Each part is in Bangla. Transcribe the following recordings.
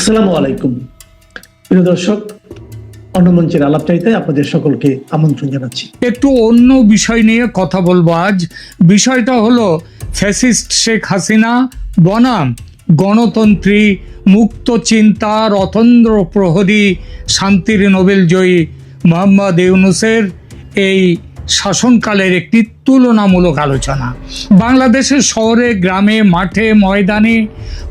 আসসালামু আলাইকুম প্রিয় দর্শক, অন্য মঞ্চের আলাপচারিতায় আপনাদের সকলকে আমন্ত্রণ জানাচ্ছি। একটু অন্য বিষয় নিয়ে কথা বলবো আজ। বিষয়টা হলো ফ্যাসিস্ট শেখ হাসিনা বনাম গণতন্ত্রী মুক্ত চিন্তা রতন্দ্র প্রহরী শান্তির নোবেল জয়ী মোহাম্মদ ইউনূসের এই শাসনকালের একটি তুলনামূলক আলোচনা। বাংলাদেশের শহরে গ্রামে মাঠে ময়দানে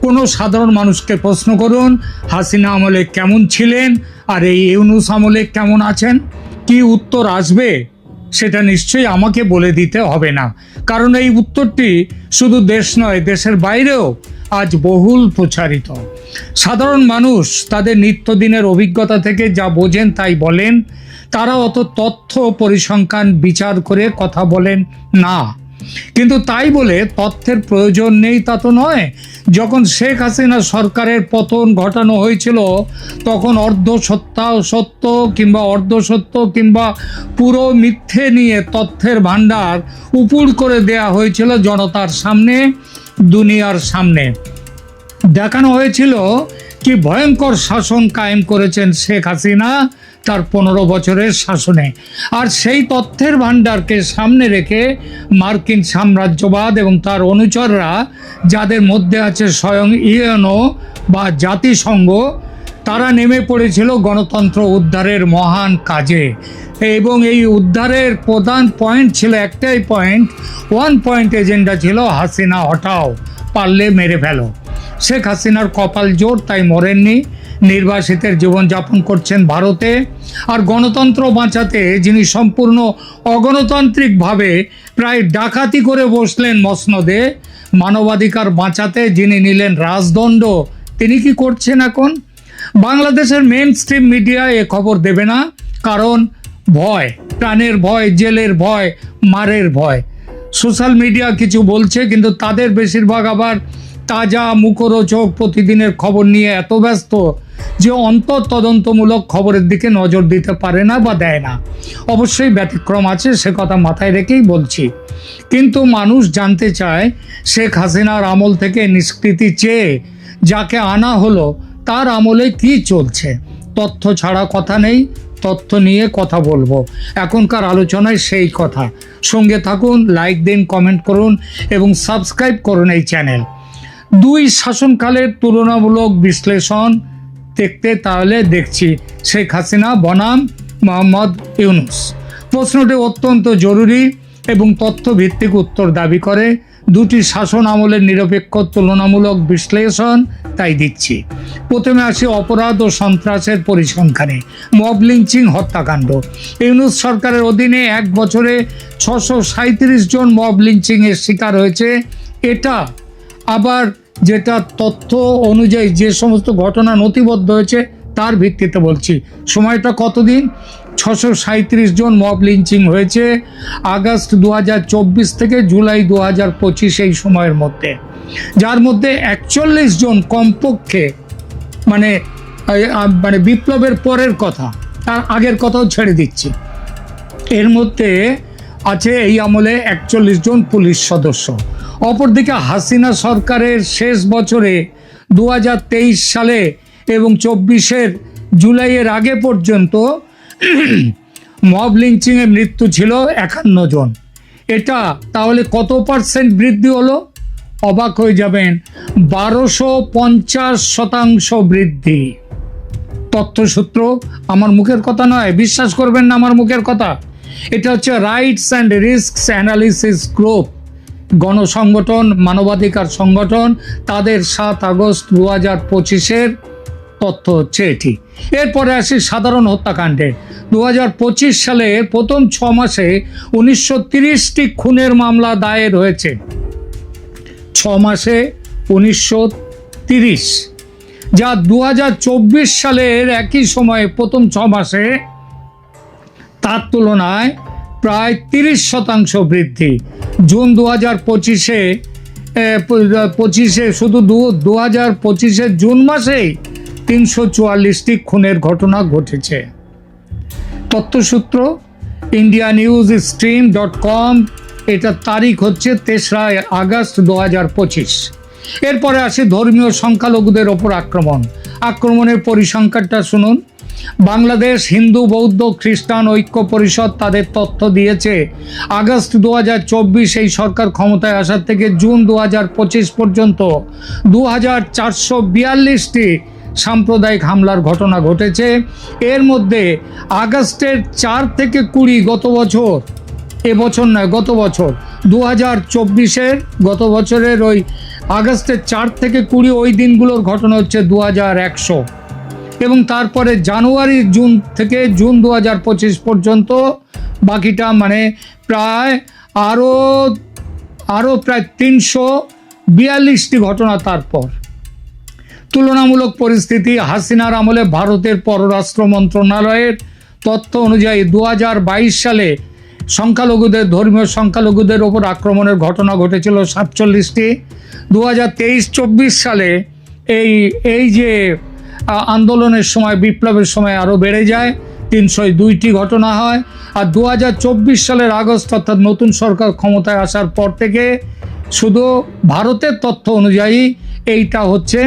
কোনো সাধারণ মানুষকে প্রশ্ন করুন, হাসিনা আমলে কেমন ছিলেন আর এই ইউনূস আমলে কেমন আছেন, কি উত্তর আসবে সেটা নিশ্চয়ই আমাকে বলে দিতে হবে না, কারণ এই উত্তরটি শুধু দেশ নয় দেশের বাইরেও আজ বহুল প্রচারিত। সাধারণ মানুষ তাদের নিত্যদিনের অভিজ্ঞতা থেকে যা বোঝেন তাই বলেন, তারা অত তথ্য পরিসংখ্যান বিচার করে কথা বলেন না। কিন্তু তাই বলে তথ্যের প্রয়োজন নেই তা তো নয়। যখন শেখ হাসিনা সরকারের পতন ঘটানো হয়েছিল তখন সত্য কিংবা অর্ধসত্য কিংবা পুরো মিথ্যে নিয়ে তথ্যের ভাণ্ডার উপুড় করে দেয়া হয়েছিল জনতার সামনে, দুনিয়ার সামনে। দেখানো হয়েছিল কি ভয়ঙ্কর শাসন কায়েম করেছেন শেখ হাসিনা তার 15 বছরের শাসনে। আর সেই তথ্যের ভাণ্ডারকে সামনে রেখে মার্কিন সাম্রাজ্যবাদ এবং তার অনুচররা, যাদের মধ্যে আছে স্বয়ং ইউএনও বা জাতিসংঘ, তারা নেমে পড়েছিল গণতন্ত্র উদ্ধারের মহান কাজে। এবং এই উদ্ধারের প্রধান পয়েন্ট ছিল একটাই পয়েন্ট, ওয়ান পয়েন্ট এজেন্ডা ছিল হাসিনা হটাও, পারলে মেরে ফেলো। শেখ হাসিনার কপাল জোর, তাই মরেননি, নির্বাসিতের জীবনযাপন করছেন ভারতে। আর গণতন্ত্র বাঁচাতে যিনি সম্পূর্ণ অগণতান্ত্রিকভাবে প্রায় ডাকাতি করে বসলেন মসনদে, মানবাধিকার বাঁচাতে যিনি নিলেন রাজদণ্ড, তিনি কি করছেন এখন? বাংলাদেশের মেইন স্ট্রিম মিডিয়া এ খবর দেবে না, কারণ ভয়, প্রাণের ভয়, জেলের ভয়, মারের ভয়। সোশ্যাল মিডিয়া কিছু বলছে, কিন্তু তাদের বেশিরভাগ আবার তাজা মুখরোচক প্রতিদিনের খবর নিয়ে এত ব্যস্ত যে তদন্তমূলক খবরের দিকে নজর দিতে পারে না বা দেয় না। অবশ্যই ব্যতিক্রম আছে, সে কথা মাথায় রেখেই বলছি। কিন্তু মানুষ জানতে চায় শেখ হাসিনার আমল থেকে নিষ্কৃতি চেয়ে যাকে আনা হলো তার আমলে কি চলছে। তথ্য ছাড়া কথা নেই, তথ্য নিয়ে কথা বলবো। এখনকার আলোচনায় সেই কথা। সঙ্গে থাকুন, লাইক দিন, কমেন্ট করুন এবং সাবস্ক্রাইব করুন এই চ্যানেল। দুই শাসনকালের তুলনামূলক বিশ্লেষণ দেখতে তাহলে দেখছি শেখ হাসিনা বনাম মোহাম্মদ ইউনূস। প্রশ্নটি অত্যন্ত জরুরি এবং তথ্যভিত্তিক উত্তর দাবি করে। দুটি শাসন আমলের নিরপেক্ষ তুলনামূলক বিশ্লেষণ তাই দিচ্ছি। প্রথমে আসি অপরাধ ও সন্ত্রাসের পরিসংখ্যানে। মব লিঞ্চিং হত্যাকাণ্ড। ইউনূস সরকারের অধীনে 1 বছরে 637 জন মব লিঞ্চিংয়ের শিকার হয়েছে। এটা আবার যেটা তথ্য অনুযায়ী যে সমস্ত ঘটনা নথিবদ্ধ হয়েছে তার ভিত্তিতে বলছি। সময়টা কতদিন? 637 জন মব লিঞ্চিং হয়েছে আগস্ট 2024 থেকে জুলাই 2025 এই সময়ের মধ্যে, যার মধ্যে 41 জন কমপক্ষে, মানে বিপ্লবের পরের কথা, তার আগের কথাও ছেড়ে দিচ্ছি, এর মধ্যে আছে এই আমলে 41 জন পুলিশ সদস্য। অপরদিকে হাসিনা সরকারের শেষ বছরে 2023 সালে এবং 24-এর জুলাইয়ের আগে পর্যন্ত মব লিঞ্চিংয়ে মৃত্যু ছিল 51 জন। এটা তাহলে কত % বৃদ্ধি হলো? অবাক হয়ে যাবেন, 1250% বৃদ্ধি। তথ্যসূত্র, আমার মুখের কথা নয়, বিশ্বাস করবেন না আমার মুখের কথা। এটা হচ্ছে rights and risks analysis group, গণসংগঠন, মানবাধিকার সংগঠন, তাদের 7 আগস্ট 2025-এর তথ্য হচ্ছে এটি। এরপরে আসি সাধারণ হত্যাকাণ্ডে। 2025 সালে প্রথম 6 মাসে 1930টি খুনের মামলা দায়ের হয়েছে। 6 মাসে 1930, যা 2024 সালের একই সময়ে প্রথম 6 মাসে তার তুলনায় প্রায় 30% বৃদ্ধি। জুন 2025-এ শুধু 2025-এর জুন মাসেই 344টি খুনের ঘটনা ঘটেছে। তথ্যসূত্র indianewsstream.com, এটার তারিখ হচ্ছে 3রা আগস্ট 2025। এরপরে আসে ধর্মীয় সংখ্যালঘুদের ওপর আক্রমণের পরিসংখ্যানটা শুনুন। বাংলাদেশ হিন্দু বৌদ্ধ খ্রিস্টান ঐক্য পরিষদ তাদের তথ্য দিয়েছে, আগস্ট 2024 এই সরকার ক্ষমতায় আসার থেকে জুন 2025 পর্যন্ত 2442টি সাম্প্রদায়িক হামলার ঘটনা ঘটেছে। এর মধ্যে আগস্টের 4 থেকে 20 গত বছর, এবছর নয় গত বছর 2024-এর গত বছরের ওই আগস্টের 4 থেকে 20 ওই দিনগুলোর ঘটনা হচ্ছে 2100, এবং তারপরে জানুয়ারি জুন থেকে জুন 2025 পর্যন্ত বাকিটা মানে প্রায় আরও প্রায় 342টি ঘটনা। তারপর তুলনামূলক পরিস্থিতি, হাসিনার আমলে ভারতের পররাষ্ট্র মন্ত্রণালয়ের তথ্য অনুযায়ী 2022 সালে ধর্মীয় সংখ্যালঘুদের ওপর আক্রমণের ঘটনা ঘটেছিল 47টি। 2023-24 সালে এই যে আন্দোলনের সময়, বিপ্লবের সময় আরও বেড়ে যায়, 302টি ঘটনা হয়। আর 2024 সালের আগস্ট অর্থাৎ নতুন সরকার ক্ষমতায় আসার পর থেকে শুধু ভারতের তথ্য অনুযায়ী এইটা হচ্ছে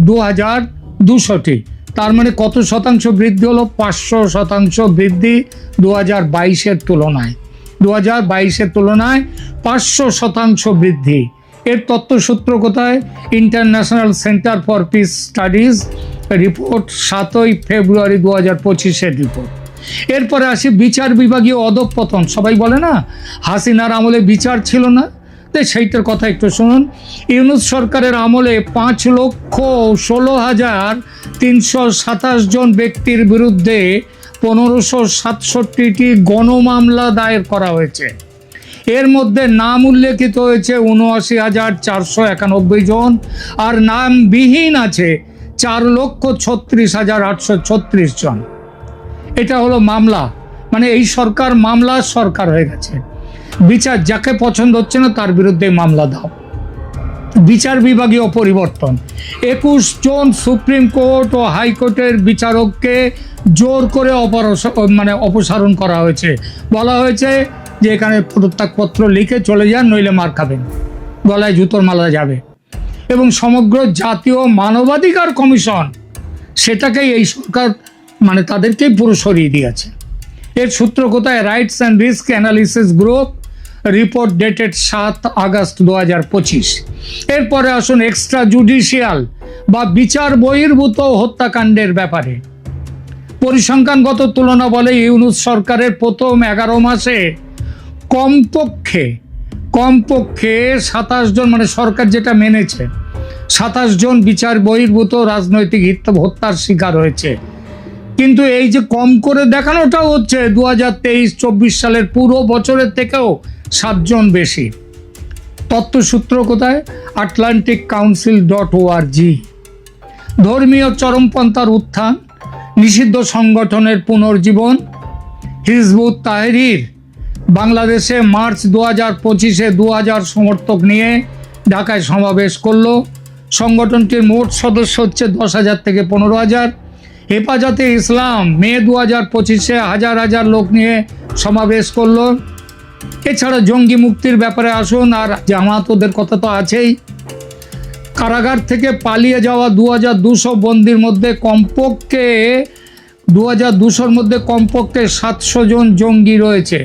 2200টি। তার মানে কত শতাংশ বৃদ্ধি হলো? 500% বৃদ্ধি 2022-এর তুলনায়। 2022-এর তুলনায় 500% বৃদ্ধি। এর তথ্যসূত্র কোথায়? International centre for peace studies report, 7 February 2025-এর রিপোর্ট। এরপরে আসি বিচার বিভাগীয় অধঃপতন। সবাই বলে না হাসিনার আমলে বিচার ছিল না, তো সেইটার কথা একটু শুনুন। ইউনূস সরকারের আমলে 5,16,327 জন ব্যক্তির বিরুদ্ধে 1567টি গণমামলা দায়ের করা হয়েছে। এর মধ্যে নাম উল্লেখিত হয়েছে 79,491 জন, আর নামবিহীন আছে 4,36,836 জন। এটা হলো মামলা, মানে এই সরকার মামলার সরকার হয়ে গেছে। বিচার যাকে পছন্দ হচ্ছে না তার বিরুদ্ধে মামলা দাও। বিচার বিভাগীয় পরিবর্তন, 21 জন সুপ্রিম কোর্ট ও হাইকোর্টের বিচারককে জোর করে অপসারণ করা হয়েছে। বলা হয়েছে যে এখানে প্রত্যাগপত্র লিখে চলে যান, নইলে মার খাবেন, গলায় জুতোর মালা যাবে। এবং সমগ্র জাতীয় মানবাধিকার কমিশন, সেটাকেই এই সরকার তাদেরকেই পুরো সরিয়ে দিয়েছে। এর সূত্র কোথায়? Rights and risk analysis group report dated 7 August 2025। এরপরে আসুন এক্সট্রা জুডিশিয়াল বা বিচার বহির্ভূত হত্যাকাণ্ডের ব্যাপারে। পরিসংখ্যানগত তুলনা বলে ইউনূস সরকারের প্রথম 11 মাসে কমপক্ষে 27 জন, সরকার যেটা মেনেছে, 27 জন বিচার বহির্ভূত রাজনৈতিক হত্যার শিকার হয়েছে। কিন্তু এই যে কম করে দেখানোটাও হচ্ছে 2023-24 সালের পুরো বছরের থেকেও 7 জন বেশি। তথ্যসূত্র কোথায়? atlanticcouncil.org। ধর্মীয় চরমপন্থার উত্থান, নিষিদ্ধ সংগঠনের পুনর্জীবন। হিজবুত তাহরির বাংলাদেশে মার্চ 2025-এ 2000 সমর্থক নিয়ে ঢাকায় সমাবেশ করলো। সংগঠনটির মোট সদস্য হচ্ছে 10,000 থেকে 15,000। হেফাজতে ইসলাম মে 2025-এ হাজার হাজার লোক নিয়ে সমাবেশ করলো। এছাড়া জঙ্গি মুক্তির ব্যাপারে আসুন, আর জামাত ওদের কথা তো আছেই। কারাগার থেকে পালিয়ে যাওয়া 2200 বন্দির মধ্যে কমপক্ষে 2200-র মধ্যে কমপক্ষে 700 জন জঙ্গি রয়েছে।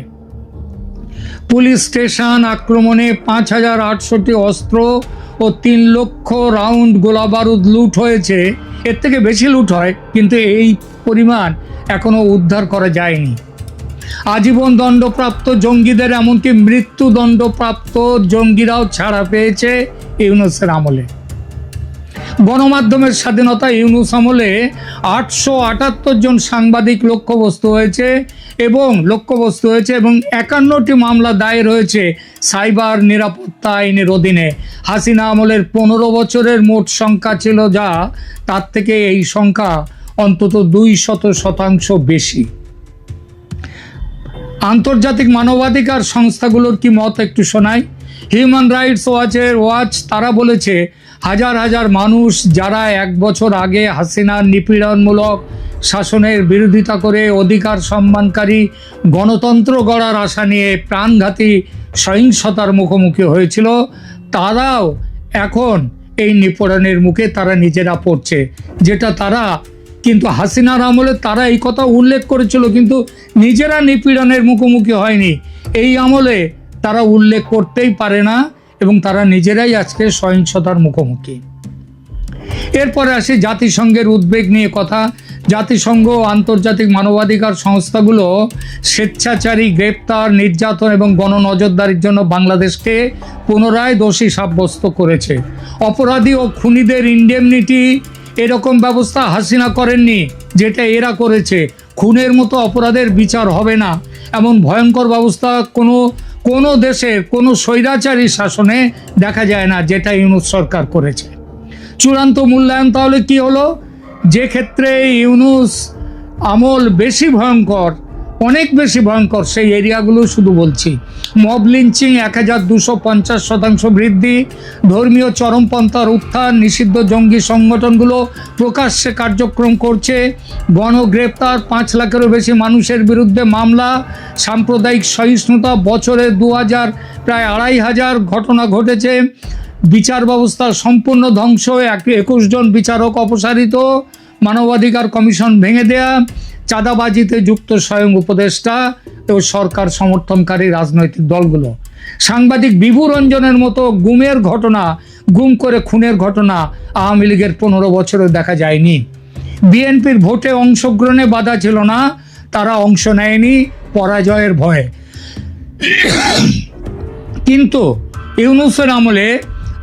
পুলিশ স্টেশন আক্রমণে 5,800টি অস্ত্র ও 3 লক্ষ রাউন্ড গোলাবারুদ লুট হয়েছে। এর থেকে বেশি লুট হয়, কিন্তু এই পরিমাণ এখনো উদ্ধার করা যায়নি। আজীবন দণ্ডপ্রাপ্ত জঙ্গিদের, এমনকি মৃত্যুদণ্ডপ্রাপ্ত জঙ্গিরাও ছাড়া পেয়েছে ইউনূসের আমলে। গণমাধ্যমের স্বাধীনতা, ইউনূস আমলে 878 জন সাংবাদিক লক্ষ্যবস্তু হয়েছে এবং 51টি মামলা দায়ের হয়েছে সাইবার নিরাপত্তা আইনের অধীনে। হাসিনা আমলের 15 বছরের মোট সংখ্যা ছিল যা, তার থেকে এই সংখ্যা অন্তত 200% বেশি। আন্তর্জাতিক মানবাধিকার সংস্থাগুলোর কি মত একটু শোনাই। হিউম্যান রাইটস ওয়াচ তারা বলেছে, হাজার হাজার মানুষ যারা 1 বছর আগে হাসিনার নিপীড়নমূলক শাসনের বিরোধিতা করে অধিকার সম্মানকারী গণতন্ত্র গড়ার আশা নিয়ে প্রাণঘাতী সহিংসতার মুখোমুখি হয়েছিল, তারাও এখন এই নিপীড়নের মুখে তারা নিজেরা পড়ছে, যেটা তারা কিন্তু হাসিনার আমলে তারা এই কথা উল্লেখ করেছিল, কিন্তু নিজেরা নিপীড়নের মুখোমুখি হয়নি। এই আমলে তারা উল্লেখ করতেই পারে না এবং তারা নিজেরাই আজকে সহিংসতার মুখোমুখি। এরপরে আসি জাতিসংঘের উদ্বেগ নিয়ে কথা। জাতিসংঘ ও আন্তর্জাতিক মানবাধিকার সংস্থাগুলো স্বেচ্ছাচারী গ্রেপ্তার, নির্যাতন এবং গণনজরদারির জন্য বাংলাদেশকে পুনরায় দোষী সাব্যস্ত করেছে। অপরাধী ও খুনিদের ইন্ডেমনিটি এরকম ব্যবস্থা হাসিনা করেননি যেটা এরা করেছে। খুনের মতো অপরাধের বিচার হবে না, এমন ভয়ঙ্কর ব্যবস্থা কোনো দেশের কোনো স্বৈরাচারী শাসনে দেখা যায় না, যেটা ইউনূস সরকার করেছে। চূড়ান্ত মূল্যায়ন তাহলে কি হলো? যে ক্ষেত্রে ইউনূস আমল বেশি ভয়ঙ্কর, অনেক বেশি ভয়ঙ্কর, সেই এরিয়াগুলো শুধু বলছি। মব লিঞ্চিং 1250% বৃদ্ধি, ধর্মীয় চরমপন্থার উত্থান, নিষিদ্ধ জঙ্গি সংগঠনগুলো প্রকাশ্যে কার্যক্রম করছে, গণগ্রেপ্তার, 5 লাখেরও বেশি মানুষের বিরুদ্ধে মামলা, সাম্প্রদায়িক সহিষ্ণুতা, বছরে 2000 প্রায় 2500 ঘটনা ঘটেছে, বিচার ব্যবস্থা সম্পূর্ণ ধ্বংস, 21 জন বিচারক অপসারিত, মানবাধিকার কমিশন ভেঙে দেয়া, চাঁদাবাজিতে যুক্ত স্বয়ং উপদেষ্টা ও সরকার সমর্থনকারী রাজনৈতিক দলগুলো, সাংবাদিক বিভু রঞ্জনের মতো গুমের ঘটনা, গুম করে খুনের ঘটনা আওয়ামী লীগের 15 বছরেও দেখা যায়নি। বিএনপির ভোটে অংশগ্রহণে বাধা ছিল না, তারা অংশ নেয়নি পরাজয়ের ভয়ে। কিন্তু ইউনূসের আমলে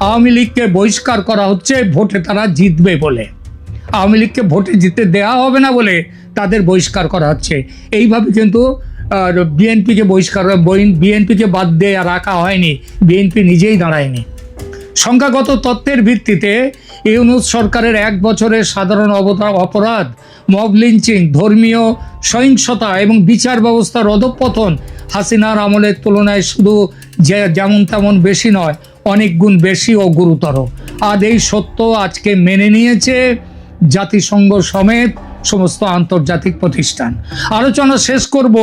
আওয়ামী লীগকে বহিষ্কার করা হচ্ছে ভোটে তারা জিতবে বলে। আওয়ামী লীগকে ভোটে জিতে দেওয়া হবে না বলে তাদের বহিষ্কার করা হচ্ছে। এইভাবে কিন্তু বিএনপিকে বিএনপিকে বাদ দিয়ে রাখা হয়নি, বিএনপি নিজেই দাঁড়ায়নি। সংখ্যাগত তথ্যের ভিত্তিতে ইউনূস সরকারের 1 বছরের সাধারণ অপরাধ, মব লিঞ্চিং, ধর্মীয় সহিংসতা এবং বিচার ব্যবস্থার অধঃপতন হাসিনার আমলের তুলনায় শুধু যেমন তেমন বেশি নয়, অনেক গুণ বেশি ও গুরুতর। আর এই সত্য আজকে মেনে নিয়েছে জাতিসংঘ সমেত সমস্ত আন্তর্জাতিক প্রতিষ্ঠান। আলোচনা শেষ করব